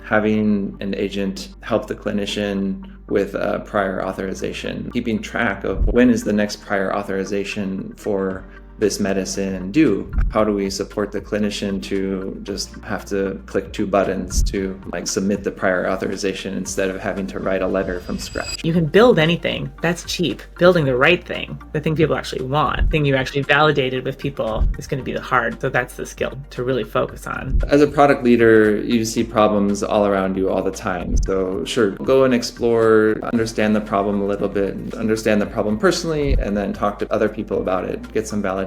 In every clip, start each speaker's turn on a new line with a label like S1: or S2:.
S1: having an agent help the clinician with prior authorization, keeping track of when is the next prior authorization for this medicine due. How do we support the clinician to just have to click 2 buttons to submit the prior authorization instead of having to write a letter from scratch?
S2: You can build anything. That's cheap. Building the right thing, the thing people actually want, the thing you actually validated with people, is going to be the hard. So that's the skill to really focus on.
S1: As a product leader, you see problems all around you all the time. So sure, go and explore, understand the problem a little bit, understand the problem personally, and then talk to other people about it, get some validation.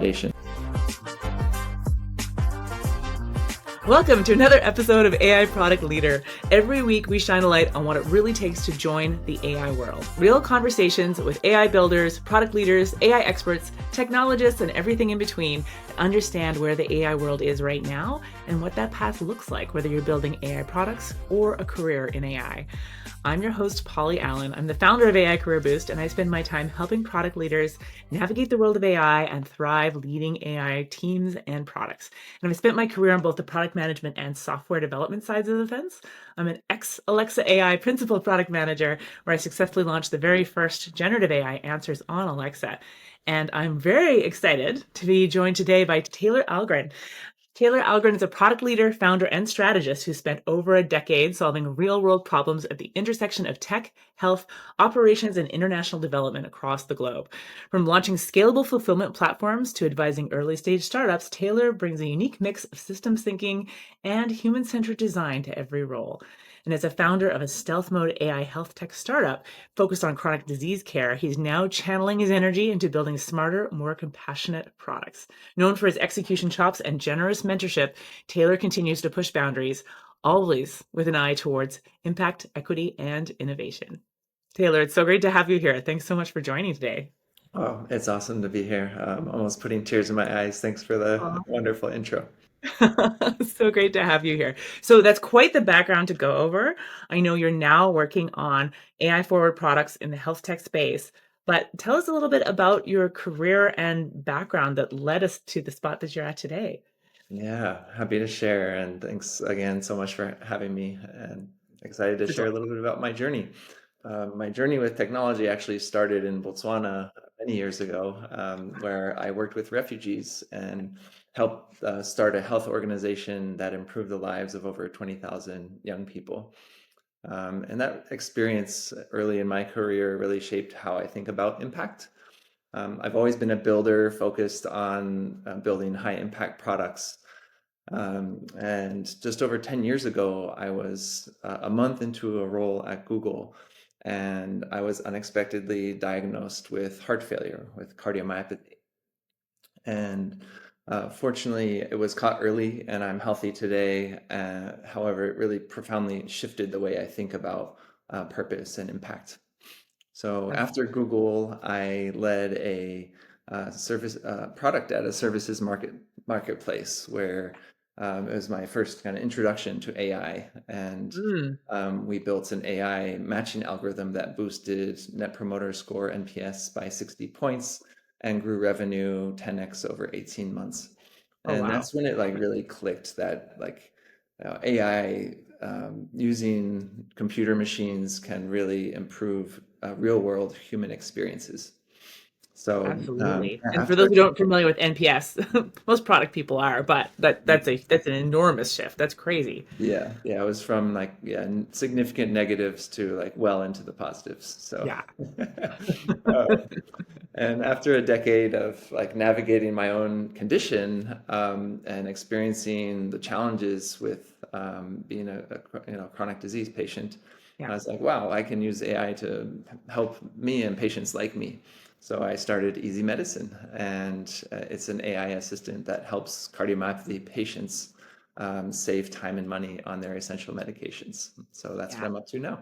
S2: Welcome to another episode of AI Product Leader. Every week we shine a light on what it really takes to join the AI world. Real conversations with AI builders, product leaders, AI experts, technologists, and everything in between to understand where the AI world is right now and what that path looks like, whether you're building AI products or a career in AI. I'm your host, Polly Allen. I'm the founder of AI Career Boost, and I spend my time helping product leaders navigate the world of AI and thrive leading AI teams and products. And I've spent my career on both the product management and software development sides of the fence. I'm an ex-Alexa AI principal product manager, where I successfully launched the very first generative AI answers on Alexa. And I'm very excited to be joined today by Taylor Ahlgren. Taylor Ahlgren is a product leader, founder, and strategist who spent over a decade solving real-world problems at the intersection of tech, health, operations, and international development across the globe. From launching scalable fulfillment platforms to advising early-stage startups, Taylor brings a unique mix of systems thinking and human-centered design to every role. And as a founder of a stealth mode AI health tech startup focused on chronic disease care, he's now channeling his energy into building smarter, more compassionate products. Known for his execution chops and generous mentorship, Taylor continues to push boundaries, always with an eye towards impact, equity, and innovation. Taylor, it's so great to have you here. Thanks so much for joining today.
S1: Oh, it's awesome to be here. Almost putting tears in my eyes. Thanks for the wonderful intro.
S2: So great to have you here. So that's quite the background to go over. I know you're now working on AI forward products in the health tech space, but tell us a little bit about your career and background that led us to the spot that you're at today.
S1: Yeah, happy to share. And thanks again so much for having me. And excited to share a little bit about my journey. My journey with technology actually started in Botswana many years ago, where I worked with refugees and helped start a health organization that improved the lives of over 20,000 young people. And that experience early in my career really shaped how I think about impact. I've always been a builder focused on building high impact products. And just over 10 years ago, I was a month into a role at Google, and I was unexpectedly diagnosed with heart failure, with cardiomyopathy. And fortunately, it was caught early, and I'm healthy today. However, it really profoundly shifted the way I think about purpose and impact. So after Google, I led a service product at a services marketplace where it was my first kind of introduction to AI, and we built an AI matching algorithm that boosted Net Promoter Score (NPS) by 60 points and grew revenue 10x over 18 months. And that's when it really clicked that AI using computer machines can really improve real world human experiences. So
S2: Absolutely. And for
S1: after
S2: those who don't familiar with NPS, most product people are, but that's an enormous shift. That's crazy.
S1: yeah, it was from significant negatives to well into the positives. So
S2: Yeah.
S1: and after a decade of navigating my own condition and experiencing the challenges with being a chronic disease patient, I was like, wow, I can use AI to help me and patients like me. So I started Easy Medicine, and it's an AI assistant that helps cardiomyopathy patients save time and money on their essential medications. So that's what I'm up to now.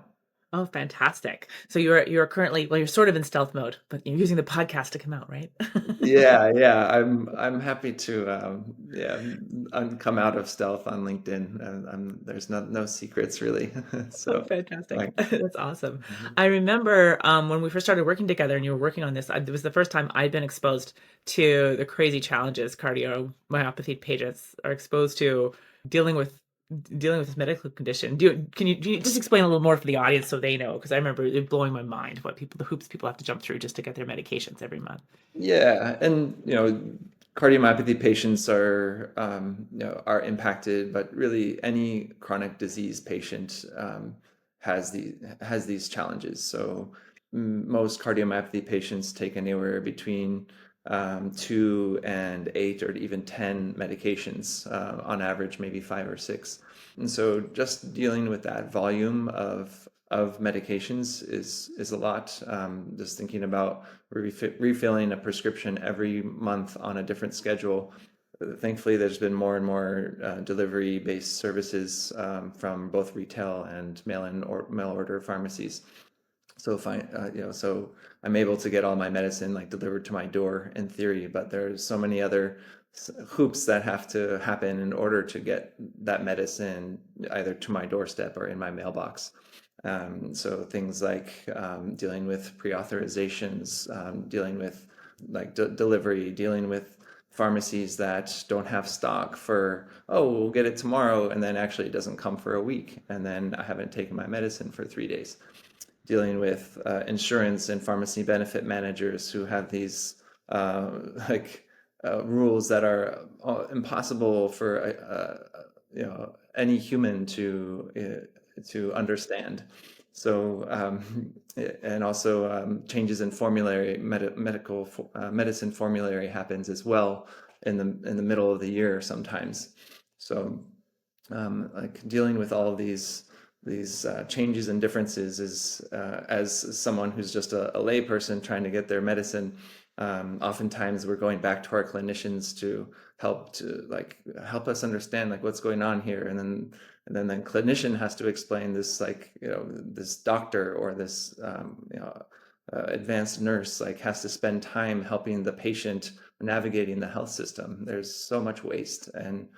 S2: Oh, fantastic. So you're currently, well, you're sort of in stealth mode, but you're using the podcast to come out, right?
S1: Yeah. I'm happy to come out of stealth on LinkedIn. There's no secrets really. So
S2: Fantastic. That's awesome. I remember when we first started working together and you were working on this, it was the first time I'd been exposed to the crazy challenges cardiomyopathy patients are exposed to dealing with dealing with this medical condition. Can you just explain a little more for the audience so they know? Because I remember it blowing my mind the hoops people have to jump through just to get their medications every month.
S1: Yeah, and cardiomyopathy patients are are impacted, but really any chronic disease patient has these challenges. So most cardiomyopathy patients take anywhere between 2 and 8 or even 10 medications, on average, maybe 5 or 6. And so just dealing with that volume of medications is a lot. Just thinking about refilling a prescription every month on a different schedule. Thankfully, there's been more and more delivery-based services from both retail and mail-in or mail order pharmacies. So if I, so I'm able to get all my medicine like delivered to my door in theory, but there's so many other hoops that have to happen in order to get that medicine either to my doorstep or in my mailbox. So things like dealing with pre-authorizations, dealing with like delivery, dealing with pharmacies that don't have stock for, oh, we'll get it tomorrow, and then actually it doesn't come for a week, and then I haven't taken my medicine for 3 days. Dealing with insurance and pharmacy benefit managers who have these like rules that are impossible for any human to understand. So and also changes in formulary medical medicine formulary happens as well in the middle of the year sometimes. So like dealing with all of these changes and differences is as someone who's just a lay person trying to get their medicine. Oftentimes we're going back to our clinicians to help us understand like what's going on here, and then the clinician has to explain this, like this doctor or this advanced nurse like has to spend time helping the patient navigating the health system. There's so much waste, and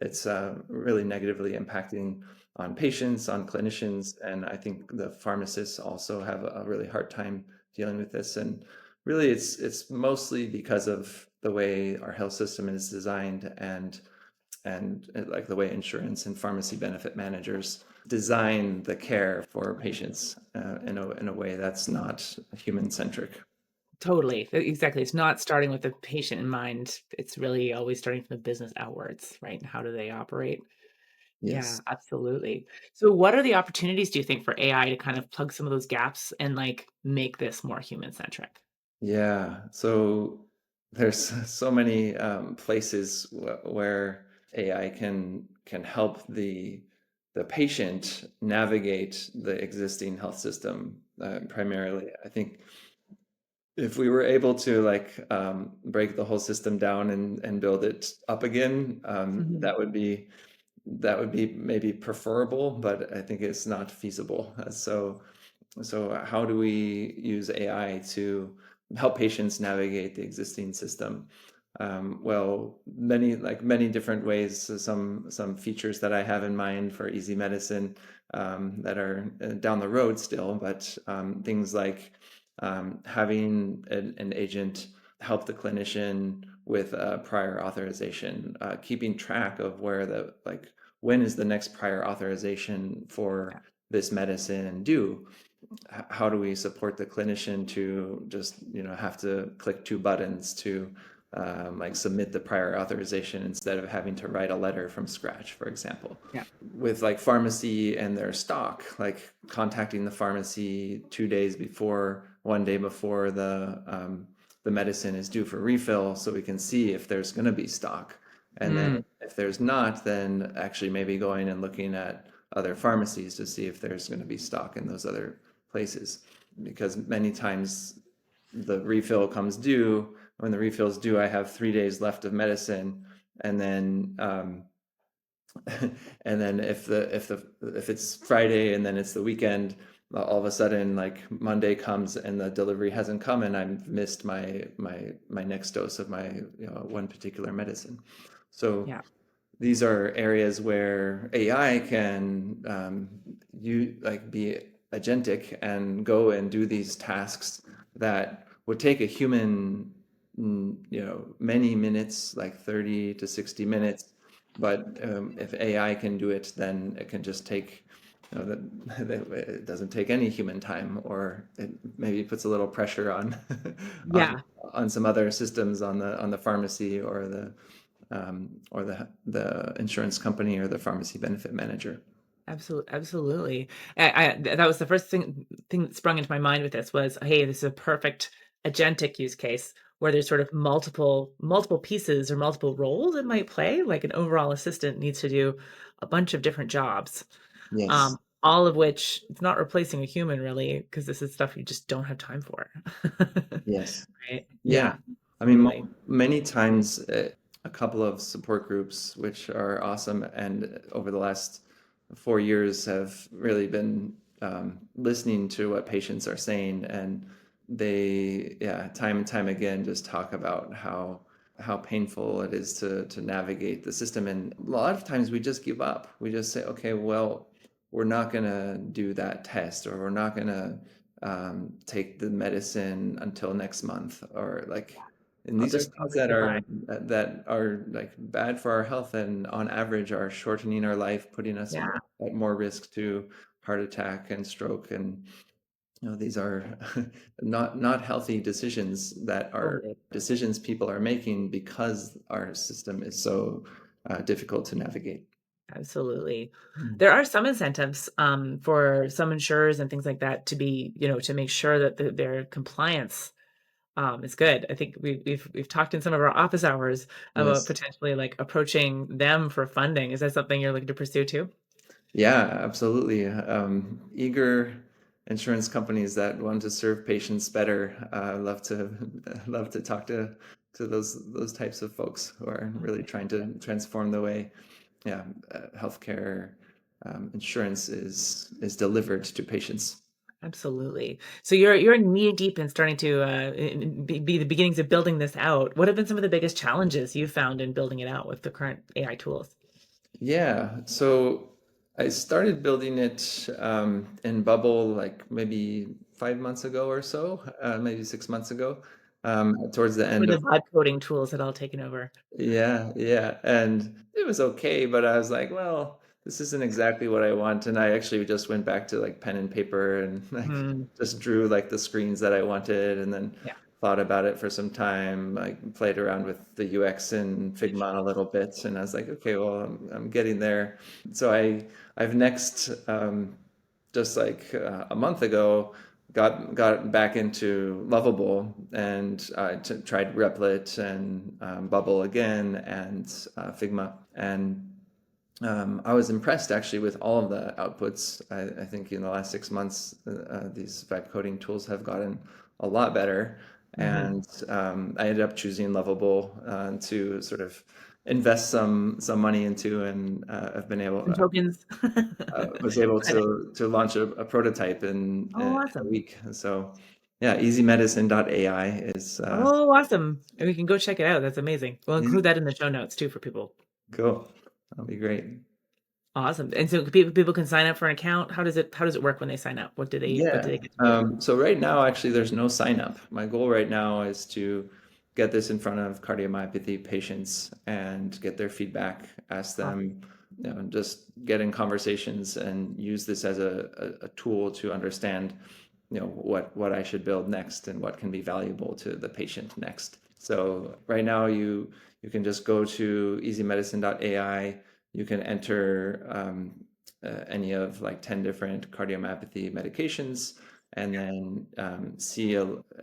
S1: it's really negatively impacting on patients, on clinicians, and I think the pharmacists also have a really hard time dealing with this. And really, it's mostly because of the way our health system is designed, and like the way insurance and pharmacy benefit managers design the care for patients in a way that's not human centric.
S2: Totally. Exactly. It's not starting with the patient in mind. It's really always starting from the business outwards, right? And how do they operate? Yeah,
S1: Yes.
S2: absolutely. So what are the opportunities, do you think, for AI to kind of plug some of those gaps and like make this more human centric?
S1: Yeah, so there's so many places where AI can help the patient navigate the existing health system. Primarily, I think if we were able to like break the whole system down and build it up again,
S2: Mhm.
S1: that would be maybe preferable, but I think it's not feasible. So how do we use AI to help patients navigate the existing system? Well, many different ways. So some features that I have in mind for easy medicine that are down the road still, but things like having an agent help the clinician with prior authorization, keeping track of where the like when is the next prior authorization for
S2: Yeah.
S1: this medicine due. How do we support the clinician to just have to click 2 buttons to like submit the prior authorization instead of having to write a letter from scratch, for example.
S2: Yeah.
S1: With like pharmacy and their stock, like contacting the pharmacy 2 days before, one day before the medicine is due for refill, so we can see if there's going to be stock. And then
S2: Mm,
S1: if there's not, then actually maybe going and looking at other pharmacies to see if there's going to be stock in those other places, because many times the refill comes due. When the refill is due, I have 3 days left of medicine, and then and then if it's Friday and then it's the weekend, all of a sudden like Monday comes and the delivery hasn't come, and I've missed my next dose of my one particular medicine. So
S2: yeah.
S1: these are areas where AI can you like be agentic and go and do these tasks that would take a human, many minutes, like 30 to 60 minutes, But if AI can do it, then it can just take, that it doesn't take any human time, or it maybe puts a little pressure on on
S2: Yeah.
S1: on some other systems on the pharmacy or the insurance company or the pharmacy benefit manager.
S2: Absolutely. That was the first thing that sprung into my mind with this was, hey, this is a perfect agentic use case where there's sort of multiple pieces or multiple roles it might play. Like an overall assistant needs to do a bunch of different jobs,
S1: Yes.
S2: all of which it's not replacing a human really, because this is stuff you just don't have time for.
S1: Yes.
S2: Right?
S1: Yeah.
S2: Yeah,
S1: I mean,
S2: totally.
S1: many times a couple of support groups, which are awesome, and over the last 4 years have really been listening to what patients are saying, and they, yeah, time and time again, just talk about how painful it is to navigate the system. And a lot of times we just give up. We just say, okay, well, we're not gonna do that test, or we're not gonna take the medicine until next month, or like, and
S2: I'll
S1: these are
S2: just
S1: things
S2: get by.
S1: that are like bad for our health, and on average are shortening our life, putting us
S2: Yeah,
S1: at more risk to heart attack and stroke. And these are not healthy decisions, that are
S2: totally.
S1: decisions people are making because our system is so difficult to navigate.
S2: Absolutely.
S1: Mm.
S2: There are some incentives for some insurers and things like that to be, to make sure that their compliance is good. I think we've talked in some of our office hours about
S1: Yes.
S2: potentially like approaching them for funding. Is that something you're looking to pursue too?
S1: Yeah, absolutely. Eager insurance companies that want to serve patients better. Love to love to talk to those types of folks who are really trying to transform the way, yeah, healthcare insurance is delivered to patients.
S2: Absolutely. So you're knee deep in starting to be the beginnings of building this out. What have been some of the biggest challenges you've found in building it out with the current AI tools?
S1: Yeah, so I started building it in Bubble like maybe 5 months ago or so, maybe 6 months ago, towards the
S2: Or
S1: end
S2: the
S1: of.
S2: vibe coding tools had all taken over?
S1: Yeah, yeah. And it was okay, but I was like, well, this isn't exactly what I want. And I actually just went back to like pen and paper, and like
S2: Hmm.
S1: just drew like the screens that I wanted, and then
S2: Yeah.
S1: thought about it for some time, like played around with the UX in Figma a little bit. And I was like, okay, well, I'm getting there. So I've next, just like a month ago, got back into Lovable, and tried Replit and Bubble again, and Figma. And I was impressed actually with all of the outputs. I think in the last 6 months, these vibe coding tools have gotten a lot better.
S2: Hmm.
S1: And I ended up choosing Lovable to sort of invest some money into, and I've been able
S2: Some tokens.
S1: was able
S2: Credit.
S1: to launch a prototype in
S2: Oh,
S1: a
S2: awesome.
S1: week. So yeah, easymedicine.ai is
S2: Oh, awesome. And we can go check it out. That's amazing. We'll
S1: easy.
S2: include that in the show notes too for people.
S1: Cool. That'll be great.
S2: Awesome. And so people can sign up for an account. How does it work when they sign up? What do
S1: Yeah.
S2: they get to do?
S1: So right now, actually, there's no sign up. My goal right now is to get this in front of cardiomyopathy patients and get their feedback, ask
S2: Awesome.
S1: them, just get in conversations and use this as a tool to understand, what I should build next and what can be valuable to the patient next. So right now, you can just go to easymedicine.ai. You can enter any of like 10 different cardiomyopathy medications, and then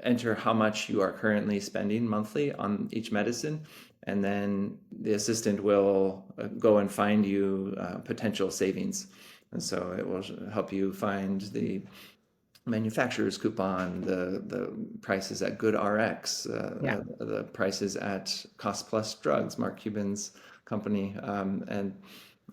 S1: enter how much you are currently spending monthly on each medicine. And then the assistant will go and find you potential savings. And so it will help you find the manufacturer's coupon, the prices at Good RX,
S2: Yeah.
S1: the prices at Cost Plus Drugs, Mark Cuban's company. And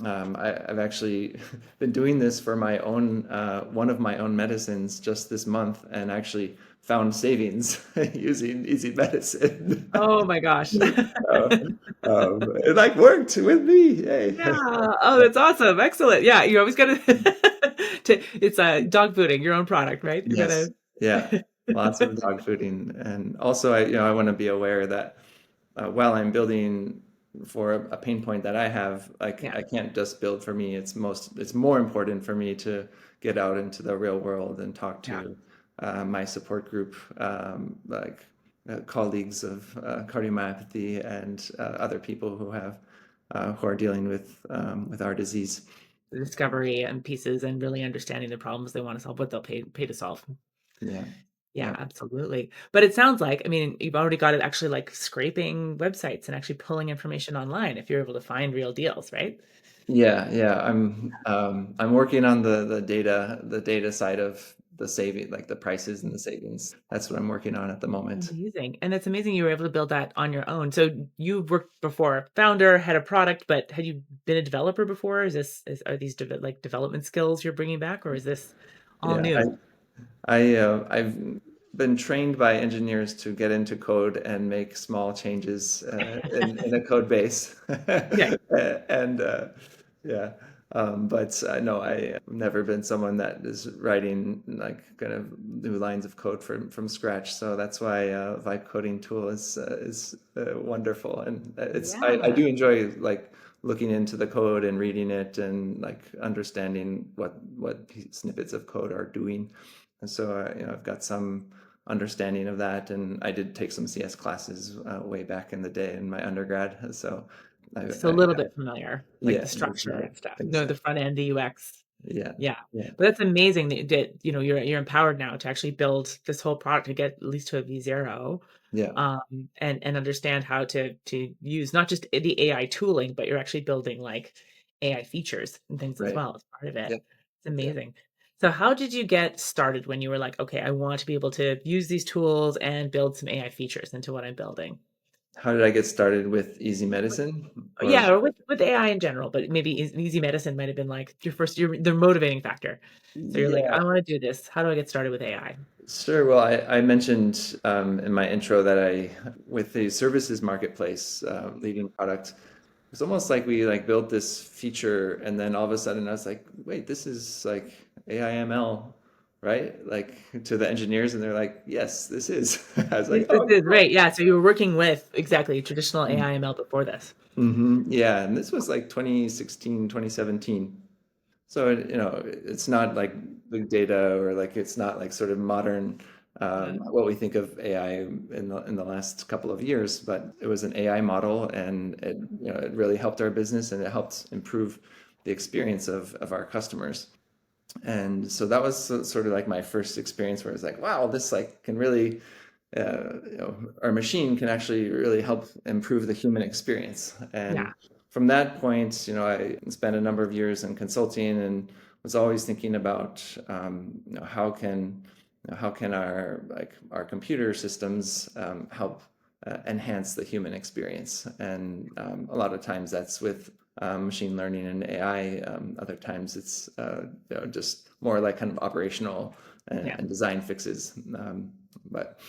S1: I've actually been doing this for my own, one of my own medicines just this month, and actually found savings using Easy Medicine.
S2: Oh my gosh.
S1: uh, it like worked with me. Yay.
S2: Yeah. Oh, that's awesome. Excellent. Yeah. You always gotta it's dog fooding your own product, right? You
S1: Yes.
S2: gotta
S1: Yeah. Lots of dog fooding. And also, I want to be aware that while I'm building for a pain point that I have, like
S2: Yeah.
S1: I can't just build for me. It's more important for me to get out into the real world and talk
S2: Yeah.
S1: to my support group, colleagues of cardiomyopathy and other people who are dealing with our disease.
S2: The discovery and pieces and really understanding the problems they want to solve, what they'll pay to solve.
S1: Yeah,
S2: Yeah,
S1: yeah.
S2: absolutely. But it sounds like, I mean, you've already got it actually like scraping websites and actually pulling information online if you're able to find real deals, right?
S1: Yeah, yeah. I'm working on the data side of the saving, like the prices and the savings. That's what I'm working on at the moment.
S2: Amazing. And it's amazing you were able to build that on your own. So you worked before, founder, had a product, but had you been a developer before? Are these like development skills you're bringing back, or is this all
S1: Yeah,
S2: new?
S1: I've been trained by engineers to get into code and make small changes in a code base,
S2: Yeah.
S1: and yeah. But no, I've never been someone that is writing like kind of new lines of code from scratch. So that's why Vibe coding tool is wonderful, and I
S2: Yeah.
S1: do enjoy like looking into the code and reading it and like understanding what snippets of code are doing. And so I've got some understanding of that, and I did take some CS classes way back in the day in my undergrad. So
S2: So a
S1: I
S2: little bit familiar, like
S1: yeah,
S2: the structure and stuff. No, the
S1: exactly.
S2: front end, the UX.
S1: Yeah,
S2: Yeah.
S1: yeah,
S2: But that's amazing that you're empowered now to actually build this whole product to get at least to a V0,
S1: yeah.
S2: and understand how to use not just the AI tooling, but you're actually building like AI features and things as
S1: Right.
S2: well as part of it.
S1: Yeah,
S2: It's
S1: yeah.
S2: amazing. So how did you get started when you were like, okay, I want to be able to use these tools and build some AI features into what I'm building?
S1: How did I get started with easy medicine? Or
S2: Yeah, or with AI in general, but maybe easy medicine might have been like your the motivating factor. So you're like,
S1: yeah,
S2: I want to do this. How do I get started with AI?
S1: sure. Well, I mentioned in my intro that with the services marketplace leading product, it's almost like we like built this feature, and then all of a sudden I was like, wait, this is like AI ML, right? Like to the engineers, and they're like, yes, this is. I was like,
S2: Yes, this
S1: oh,
S2: is right. Yeah. So you were working with exactly traditional AI ML before this.
S1: yeah. And this was like 2016, 2017. So it's not like big data or like it's not like sort of modern
S2: Yeah.
S1: what we think of AI in the last couple of years, but it was an AI model, and it really helped our business, and it helped improve the experience of our customers. And so that was sort of like my first experience where it's like, wow, this like can really our machine can actually really help improve the human experience.
S2: Yeah.
S1: And from that point, I spent a number of years in consulting and was always thinking about how can our computer systems help enhance the human experience. And a lot of times that's with machine learning and AI. Other times it's just more like kind of operational
S2: Yeah.
S1: and design fixes. But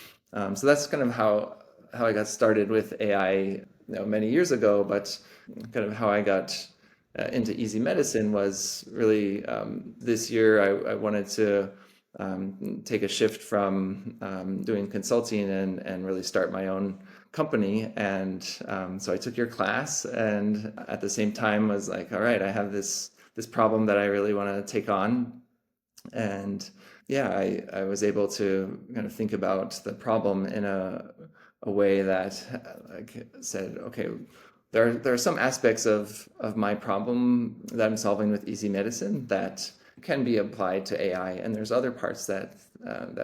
S1: so that's kind of how I got started with AI, many years ago. But kind of how I got into easy medicine was really this year. I wanted to take a shift from doing consulting and really start my own company. And so I took your class, and at the same time was like, all right, I have this problem that I really want to take on. And yeah, I was able to kind of think about the problem in a way that like said, okay, there are some aspects of my problem that I'm solving with easy medicine that can be applied to AI, and there's other parts that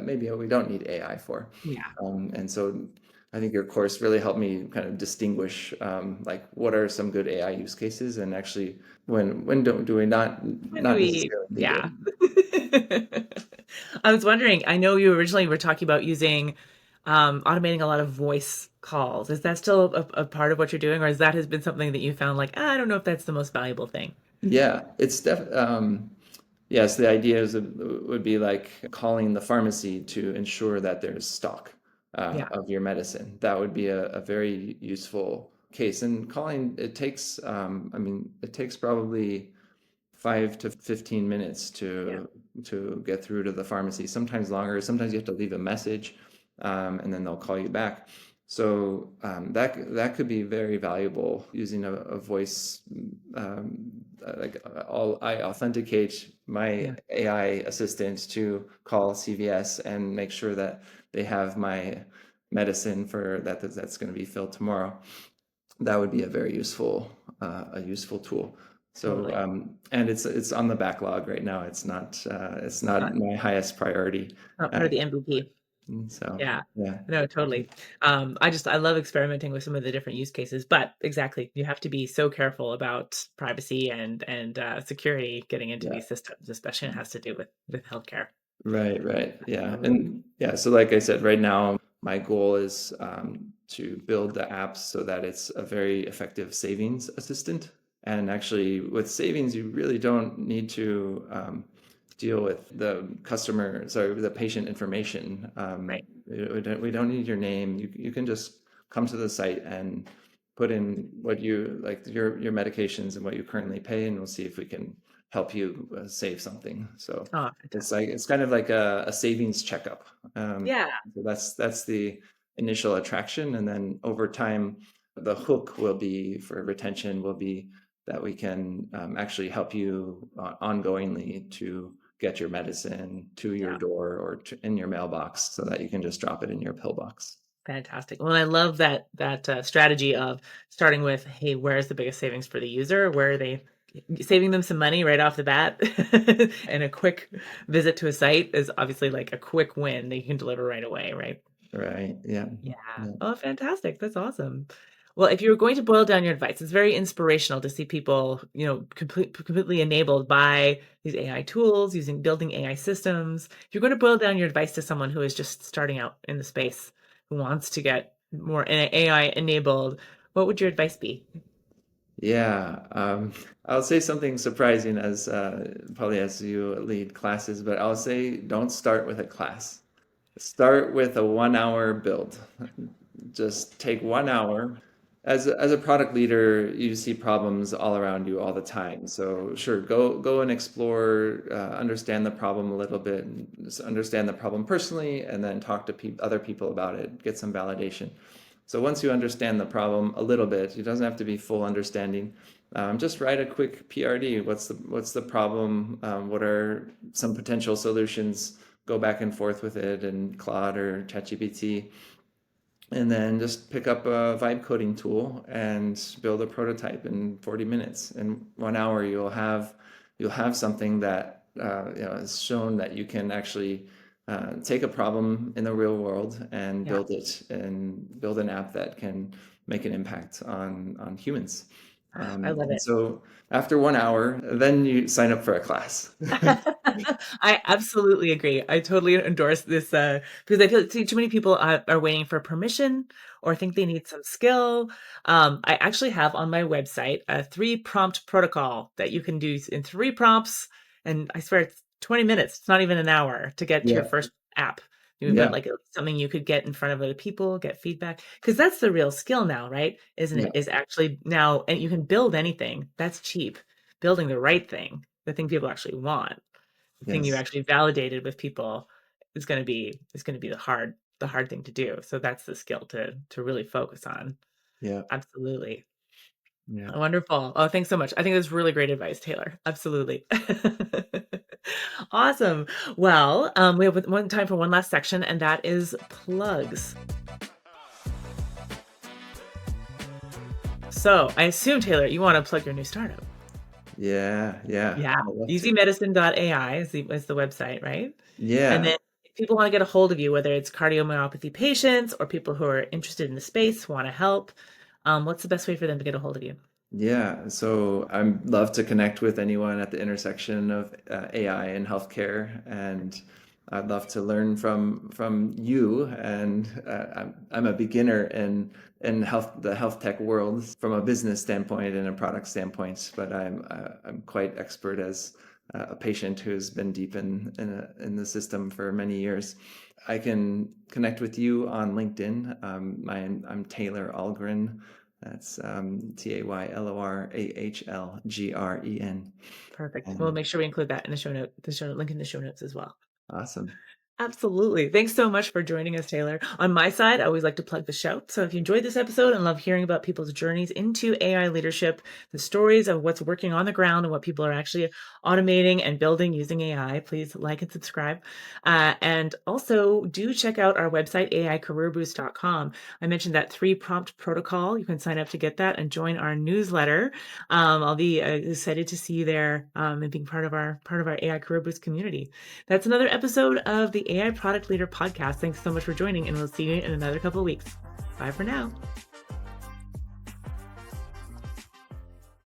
S1: maybe we don't need AI for.
S2: Yeah.
S1: And so I think your course really helped me kind of distinguish like what are some good AI use cases, and actually when do we
S2: When do
S1: not
S2: we
S1: necessarily need it.
S2: yeah. I was wondering, I know you originally were talking about using automating a lot of voice calls. Is that still a part of what you're doing, or has that has been something that you found like, I don't know if that's the most valuable thing?
S1: Yeah, it's yes, the idea would be like calling the pharmacy to ensure that there's stock
S2: Yeah.
S1: of your medicine. That would be a very useful case. And calling, it takes, I mean, it takes probably 5 to 15 minutes
S2: Yeah.
S1: to get through to the pharmacy. Sometimes longer. Sometimes you have to leave a message, and then they'll call you back. So that could be very valuable using a voice. I authenticate my
S2: Yeah.
S1: AI assistant to call CVS and make sure that they have my medicine for that's going to be filled tomorrow. That would be a very a useful tool. So
S2: Totally.
S1: and it's on the backlog right now. It's not
S2: Not,
S1: my highest priority.
S2: not
S1: Uh,
S2: part of the MVP.
S1: so
S2: Yeah.
S1: yeah,
S2: No, totally. I love experimenting with some of the different use cases, but exactly, you have to be so careful about privacy and security getting into
S1: yeah.
S2: these systems, especially when it has to do with healthcare.
S1: Right, right. Yeah.
S2: Absolutely.
S1: And yeah, so like I said, right now, my goal is to build the apps so that it's a very effective savings assistant. And actually, with savings, you really don't need to deal with the patient information.
S2: Right.
S1: We don't need your name. You can just come to the site and put in what you like your medications and what you currently pay, and we'll see if we can help you save something. So
S2: Oh, fantastic.
S1: it's kind of like a savings checkup. Um,
S2: Yeah.
S1: so that's the initial attraction, and then over time, the hook will be for retention will be that we can actually help you ongoingly to get your medicine to your
S2: Yeah.
S1: door or in your mailbox, so that you can just drop it in your pillbox.
S2: Fantastic. Well, I love that strategy of starting with, hey, where's the biggest savings for the user? Where are they saving them some money right off the bat? And a quick visit to a site is obviously like a quick win that you can deliver right away, right?
S1: Right? Yeah.
S2: Yeah.
S1: Yeah.
S2: Oh, fantastic. That's awesome. Well, if you were going to boil down your advice, it's very inspirational to see people, completely enabled by these AI tools, building AI systems. If you're going to boil down your advice to someone who is just starting out in the space, who wants to get more AI enabled, what would your advice be?
S1: Yeah, I'll say something surprising as probably as you lead classes, but I'll say don't start with a class. Start with a 1 hour build. Just take 1 hour. As a product leader, you see problems all around you all the time. So sure, go and explore, understand the problem a little bit, and just understand the problem personally, and then talk to other people about it, get some validation. So once you understand the problem a little bit, it doesn't have to be full understanding. Just write a quick PRD. What's the problem? What are some potential solutions? Go back and forth with it and Claude or ChatGPT, and then just pick up a vibe coding tool and build a prototype in 40 minutes. In 1 hour, you'll have something that has shown that you can actually take a problem in the real world and
S2: Yeah,
S1: build an app that can make an impact on humans.
S2: I love
S1: And
S2: it.
S1: so after 1 hour, then you sign up for a class.
S2: I absolutely agree. I totally endorse this because I feel like too many people are waiting for permission or think they need some skill. I actually have on my website a 3 prompt protocol that you can do in 3 prompts, and I swear it's 20 minutes. It's not even an hour to get to your
S1: Yeah,
S2: first app. But
S1: yeah,
S2: like something you could get in front of other people, get feedback, because that's the real skill now, right? Isn't
S1: yeah,
S2: it? Is actually now, and you can build anything. That's cheap. Building the right thing, the thing people actually want, the thing you
S1: yes,
S2: actually validated with people is going to be the hard thing to do. So that's the skill to really focus on.
S1: yeah,
S2: Absolutely.
S1: yeah.
S2: Wonderful. Oh, thanks so much. I think that's really great advice, Taylor. Absolutely. Awesome. Well, we have one time for one last section, and that is plugs. So I assume, Taylor, you want to plug your new startup.
S1: Yeah, yeah,
S2: Yeah.
S1: I'd love to.
S2: easymedicine.ai is the website, right? And
S1: Yeah,
S2: then if people want to get a hold of you, whether it's cardiomyopathy patients or people who are interested in the space, want to help, what's the best way for them to get a hold of you?
S1: yeah. So I'd love to connect with anyone at the intersection of AI and healthcare, and I'd love to learn from you. And I'm a beginner in the health tech world from a business standpoint and a product standpoint, but I'm quite expert as a patient who's been deep in the system for many years. I can connect with you on LinkedIn. I'm Taylor Ahlgren. That's TaylorAhlgren.
S2: Perfect. We'll
S1: And
S2: make sure we include that in the show note, link in the show notes as well.
S1: awesome.
S2: Absolutely. Thanks so much for joining us, Taylor. On my side, I always like to plug the show. So if you enjoyed this episode and love hearing about people's journeys into AI leadership, the stories of what's working on the ground and what people are actually automating and building using AI, please like and subscribe. And also do check out our website, aicareerboost.com. I mentioned that 3-prompt protocol. You can sign up to get that and join our newsletter. I'll be excited to see you there and being part of our AI Career Boost community. That's another episode of the AI Product Leader Podcast. Thanks so much for joining, and we'll see you in another couple of weeks. Bye for now.